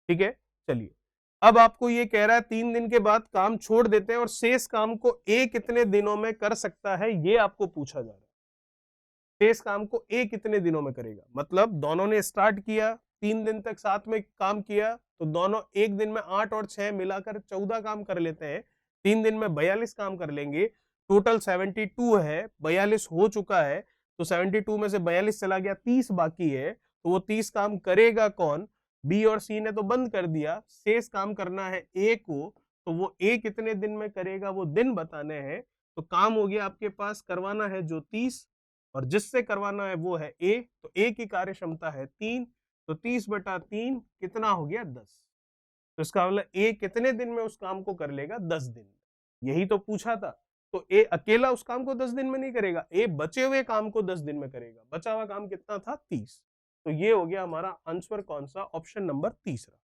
ठीक है, चलिए अब आपको ये कह रहा है 3 दिन के बाद काम छोड़ देते हैं और शेष काम को ए कितने दिनों में कर सकता है, ये आपको पूछा जा रहा है। शेष काम को ए कितने दिनों में करेगा, मतलब दोनों ने स्टार्ट किया, 3 दिन तक साथ में काम किया, तो दोनों एक दिन में 8 और 6 मिलाकर 14 काम कर लेते हैं, 3 दिन में 42 काम कर लेंगे। टोटल 72 है, 42 हो चुका है, तो 72 में से 42 चला गया, 30 बाकी है, तो वो 30 काम करेगा कौन, बी और सी ने तो बंद कर दिया, शेष काम करना है ए को, तो वो ए कितने दिन में करेगा, वो दिन बताने हैं। तो काम हो गया आपके पास, करवाना है जो 30, और जिससे करवाना है वो है ए, तो ए की कार्य क्षमता है 3, तो 30/3 कितना हो गया, 10। तो इसका मतलब ए कितने दिन में उस काम को कर लेगा, 10 दिन में। यही तो पूछा था। तो ए अकेला उस काम को 10 दिन में नहीं करेगा, ए बचे हुए काम को 10 दिन में करेगा। बचा हुआ काम कितना था, 30। तो ये हो गया हमारा आंसर, कौन सा, ऑप्शन नंबर तीसरा।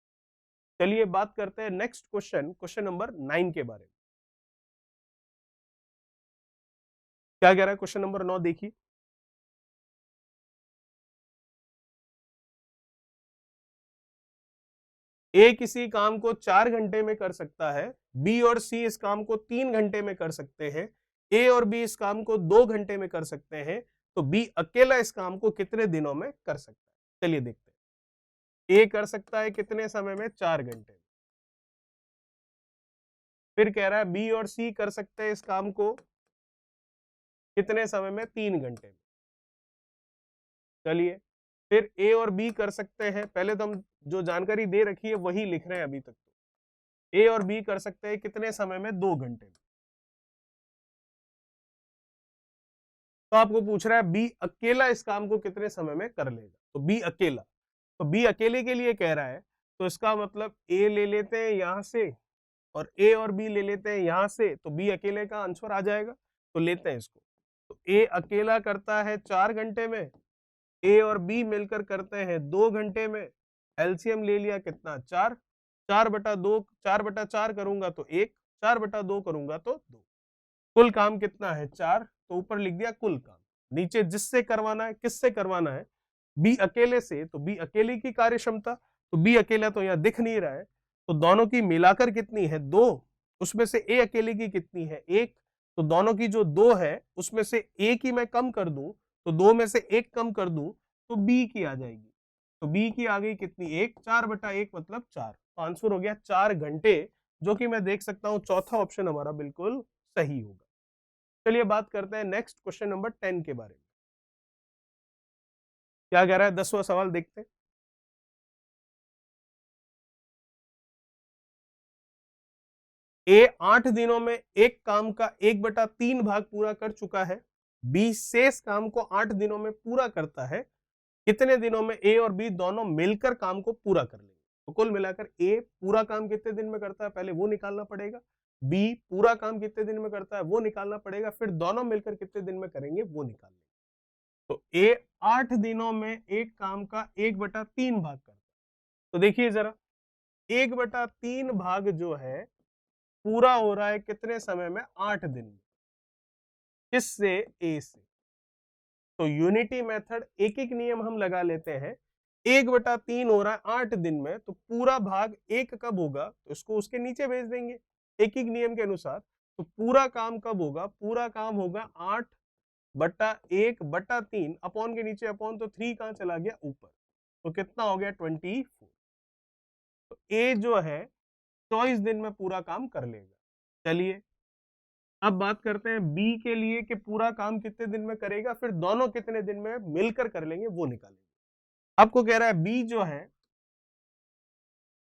चलिए बात करते हैं नेक्स्ट क्वेश्चन, क्वेश्चन नंबर 9 के बारे में। क्या कह रहा है क्वेश्चन नंबर 9, देखिए। ए किसी काम को 4 घंटे में कर सकता है, बी और सी इस काम को 3 घंटे में कर सकते हैं, ए और बी इस काम को 2 घंटे में कर सकते हैं, तो बी अकेला इस काम को कितने दिनों में कर सकता है। चलिए देखते हैं। ए कर सकता है कितने समय में, 4 घंटे में। फिर कह रहा है बी और सी कर सकते हैं इस काम को कितने समय में, 3 घंटे में। चलिए, फिर ए और बी कर सकते हैं, पहले तो हम जो जानकारी दे रखी है वही लिख रहे हैं अभी तक। तो ए और बी कर सकते हैं कितने समय में, 2 घंटे में। तो आपको पूछ रहा है बी अकेला इस काम को कितने समय में कर लेगा, तो बी अकेला, तो बी अकेले के लिए कह रहा है, तो इसका मतलब ए ले लेते हैं यहां से और ए और बी ले लेते हैं यहां से, तो बी अकेले का आंसर आ जाएगा। तो लेते हैं इसको, तो ए अकेला करता है 4 घंटे में, ए और बी मिलकर करते हैं 2 घंटे में। एलसीएम ले लिया कितना, 4, 4/2, 4/4 करूंगा तो 1, 4/2 करूंगा तो 2। कुल काम कितना है, 4, तो ऊपर लिख दिया कुल काम। नीचे जिससे करवाना है, किससे करवाना है, बी अकेले से, तो बी अकेले की कार्य क्षमता, तो बी अकेला तो यहाँ दिख नहीं रहा है, तो दोनों की मिलाकर कितनी है, 2, उसमें से ए अकेले की कितनी है, 1, तो दोनों की जो 2 है उसमें से ए की मैं कम कर दूं, तो 2 में से 1 कम कर दूं तो बी की आ जाएगी, तो बी की आ गई कितनी, 1, 4/1 मतलब 4। तो आंसर हो गया 4 घंटे, जो कि मैं देख सकता हूं चौथा ऑप्शन हमारा बिल्कुल सही होगा। चलिए बात करते हैं नेक्स्ट क्वेश्चन नंबर 10 के बारे में। क्या कह रहा है, 10वां सवाल देखते हैं। ए 8 दिनों में एक काम का 1/3 भाग पूरा कर चुका है, बी शेष काम को 8 दिनों में पूरा करता है, कितने दिनों में ए और बी दोनों मिलकर काम को पूरा कर लेंगे। तो कुल मिलाकर ए पूरा काम कितने दिन में करता है, पहले वो निकालना पड़ेगा, बी पूरा काम कितने दिन में करता है वो निकालना पड़ेगा, फिर दोनों मिलकर कितने दिन में करेंगे वो निकाल लेंगे। तो ए 8 दिनों में एक काम का 1/3 भाग करता है, तो देखिए जरा 1/3 भाग जो है पूरा हो रहा है कितने समय में, 8 दिन में। किससे, ए से। तो यूनिटी मेथड एक एक नियम हम लगा लेते हैं। 1/3 हो रहा है 8 दिन में, तो पूरा भाग 1 कब होगा, तो इसको उसके नीचे भेज देंगे एक एक नियम के अनुसार। तो पूरा काम कब होगा, पूरा काम होगा 8/1/3, अपॉन के नीचे अपॉन, तो 3 कहां चला गया, ऊपर, तो कितना हो गया, 24। तो ए जो है 24 दिन में पूरा काम कर लेगा। चलिए अब बात करते हैं बी के लिए कि पूरा काम कितने दिन में करेगा, फिर दोनों कितने दिन में मिलकर कर लेंगे वो निकालेंगे। आपको कह रहा है बी जो है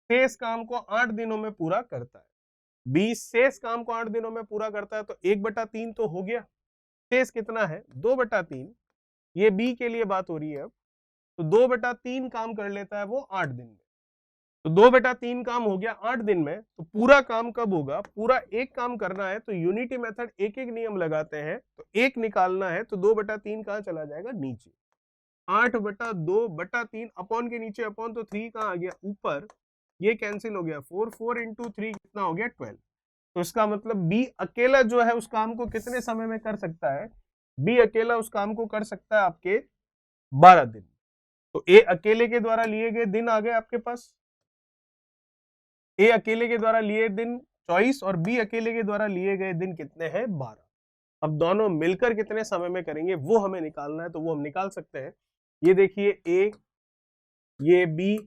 शेष काम को 8 दिनों में पूरा करता है। बी शेष काम को 8 दिनों में पूरा करता है, तो 1/3 तो हो गया, शेष कितना है 2/3। ये बी के लिए बात हो रही है अब, तो 2/3 काम कर लेता है वो 8 दिन में। तो 2/3 काम हो गया 8 दिन में, तो पूरा काम कब होगा, पूरा एक काम करना है तो यूनिटी मेथड एक एक नियम लगाते हैं, तो एक निकालना है तो 2/3 कहाँ चला जाएगा, नीचे। 8/2/3 अपॉन के नीचे अपॉन, तो 3 कहाँ आ गया ऊपर, ये कैंसिल हो गया, 4 into 3 कितना हो गया 12। तो इसका मतलब बी अकेला जो है उस काम को कितने समय में कर सकता है, बी अकेला उस काम को कर सकता है आपके 12 दिन। तो ए अकेले के द्वारा लिए गए दिन आ गए आपके पास, ए अकेले के द्वारा लिए दिन 24 और बी अकेले के द्वारा लिए गए दिन कितने हैं 12। अब दोनों मिलकर कितने समय में करेंगे वो हमें निकालना है, तो वो हम निकाल सकते हैं। ये देखिए ए, ये बी,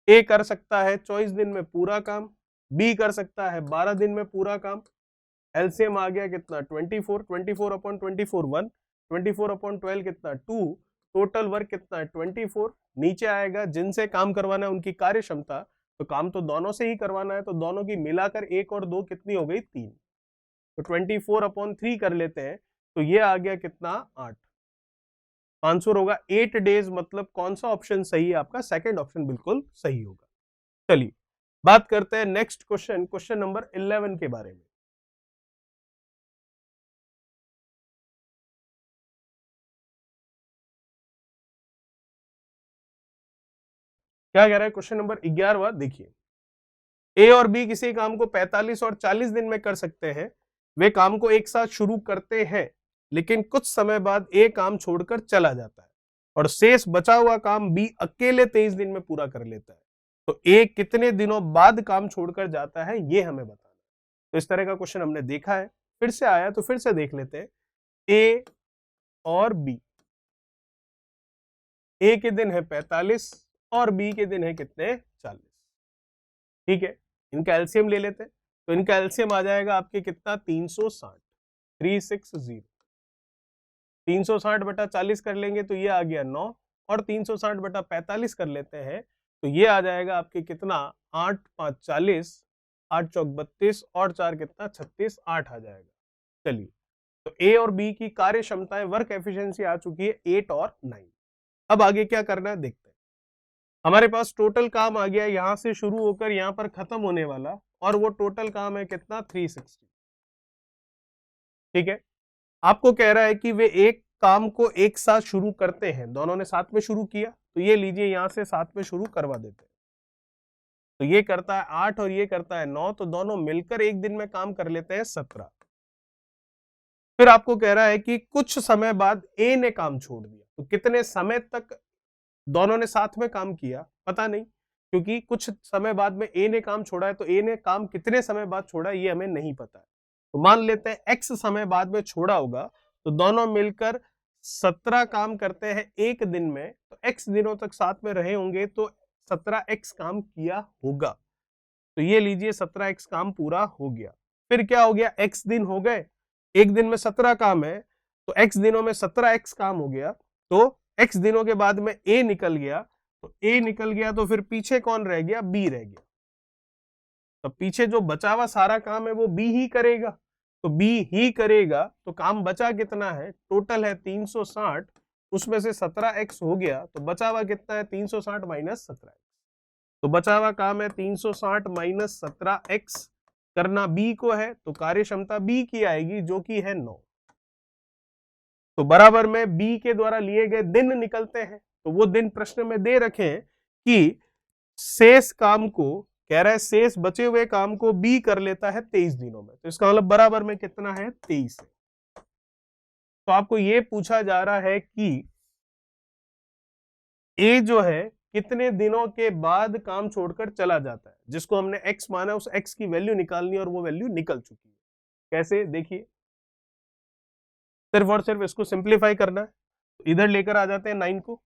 ए कर सकता है 24 दिन में पूरा काम, बी कर सकता है 12 दिन में पूरा काम। एलसीएम आ गया कितना 24, 24/24 1, 24/12 कितना 2, टोटल वर्क कितना 24। नीचे आएगा जिनसे काम करवाना है उनकी कार्य क्षमता, तो काम तो दोनों से ही करवाना है, तो दोनों की मिलाकर 1 और 2 कितनी हो गई 3, तो 24/3 कर लेते हैं, तो ये आ गया कितना 8। आंसर होगा 8 डेज, मतलब कौन सा ऑप्शन सही है आपका, सेकंड ऑप्शन बिल्कुल सही होगा। चलिए बात करते हैं नेक्स्ट क्वेश्चन, क्वेश्चन नंबर 11 के बारे में। क्या कह रहा है क्वेश्चन नंबर 11वां, देखिए ए और बी किसी काम को 45 और 40 दिन में कर सकते हैं। वे काम को एक साथ शुरू करते हैं, लेकिन कुछ समय बाद ए काम छोड़कर चला जाता है और शेष बचा हुआ काम बी अकेले 23 दिन में पूरा कर लेता है। तो ए कितने दिनों बाद काम छोड़कर जाता है, ये हमें बताना है। तो इस तरह का क्वेश्चन हमने देखा है, फिर से आया तो फिर से देख लेते हैं। ए और बी, ए के दिन है 45 और बी के दिन है कितने 40, ठीक है। इनका एलसीएम ले लेते हैं, तो इनका एलसीएम आ जाएगा आपके कितना 360, 360। 360/40 कर लेंगे तो ये आ गया 9, और 360/45 कर लेते हैं तो ये आ जाएगा आपके कितना 8 5 40, 8 चौक 32 और 4 कितना 36, 8 आ जाएगा। चलिए, तो ए और बी की कार्य क्षमताएं, वर्क एफिशिएंसी आ चुकी है 8 और 9। अब आगे क्या करना है देखते हैं। हमारे पास टोटल काम आ गया यहां से शुरू होकर यहां पर खत्म होने वाला, और वो टोटल काम है कितना 360, ठीक है। आपको कह रहा है कि वे एक काम को एक साथ शुरू करते हैं, दोनों ने साथ में शुरू किया, तो ये लीजिए यहां से साथ में शुरू करवा देते हैं। तो ये करता है 8 और ये करता है 9, तो दोनों मिलकर एक दिन में काम कर लेते हैं 17। फिर आपको कह रहा है कि कुछ समय बाद ए ने काम छोड़ दिया, तो कितने समय तक दोनों ने साथ में काम किया पता नहीं, क्योंकि कुछ समय बाद में ए ने काम छोड़ा है, तो ए ने काम कितने समय बाद छोड़ा ये हमें नहीं पता है। तो मान लेते हैं एक्स समय बाद में छोड़ा होगा, तो दोनों मिलकर 17 काम करते हैं एक दिन में, तो एक्स दिनों तक साथ में रहे होंगे, तो 17x काम किया होगा। तो ये लीजिए 17x काम पूरा हो गया। फिर क्या हो गया, x दिन हो गए, एक दिन में 17 काम है, तो x दिनों में 17x काम हो गया। तो x दिनों के बाद में a निकल गया, तो a निकल गया, तो फिर पीछे कौन रह गया, b रह गया। तो पीछे जो बचा हुआ सारा काम है वो b ही करेगा, तो b ही करेगा, तो काम बचा कितना है, टोटल है 360, उसमें से 17x हो गया, तो बचा हुआ कितना है 360 माइनस 17x। तो बचा हुआ काम है 360 माइनस 17x, करना b को है, तो कार्य क्षमता b की आएगी जो कि है 9। तो बराबर में b के द्वारा लिए गए दिन निकलते हैं, तो वो दिन प्रश्न में दे रखे हैं कि शेष काम को, कह रहा है शेष बचे हुए काम को b कर लेता है 23 दिनों में, तो इसका मतलब बराबर में कितना है 23 है। तो आपको ये पूछा जा रहा है कि a जो है कितने दिनों के बाद काम छोड़कर चला जाता है, जिसको हमने x माना, उस x की वैल्यू निकालनी है, और वो वैल्यू निकल चुकी है। कैसे, देखिए सिर्फ और सिर्फ इसको सिंप्लीफाई करना है, तो इधर लेकर आ जाते हैं 9 को,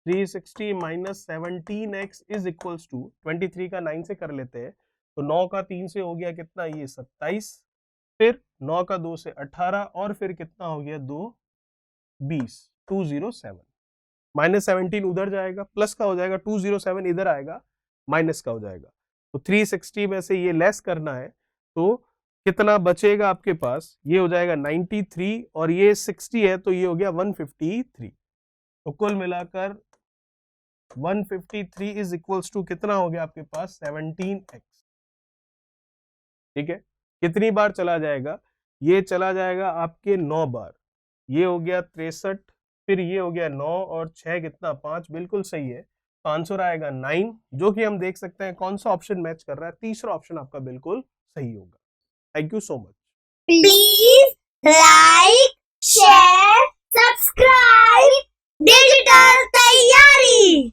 360 minus 17x is equals to 23 का 9 से कर लेते हैं, तो 9 का 3 से हो गया कितना, ये 27, फिर 9 का 2 से 18, और फिर कितना हो गया 2 20, 207 माइनस 17 उधर जाएगा, प्लस का हो जाएगा 207 इधर आएगा, माइनस का हो जाएगा। तो 360 में से ये लेस करना है तो कितना बचेगा आपके पास, ये हो जाएगा 93 और ये 60 है तो ये हो गया 153। तो कुल मिलाकर 153 इज इक्वल्स टू कितना हो गया आपके पास 17x। ठीक है, कितनी बार चला जाएगा, ये चला जाएगा आपके 9 बार, ये हो गया 63, फिर ये हो गया 9 और 6 कितना 5, बिल्कुल सही है। तो आंसर आएगा 9, जो कि हम देख सकते हैं कौन सा ऑप्शन मैच कर रहा है, तीसरा ऑप्शन आपका बिल्कुल सही होगा। Thank you so much. Please like, share, subscribe Digital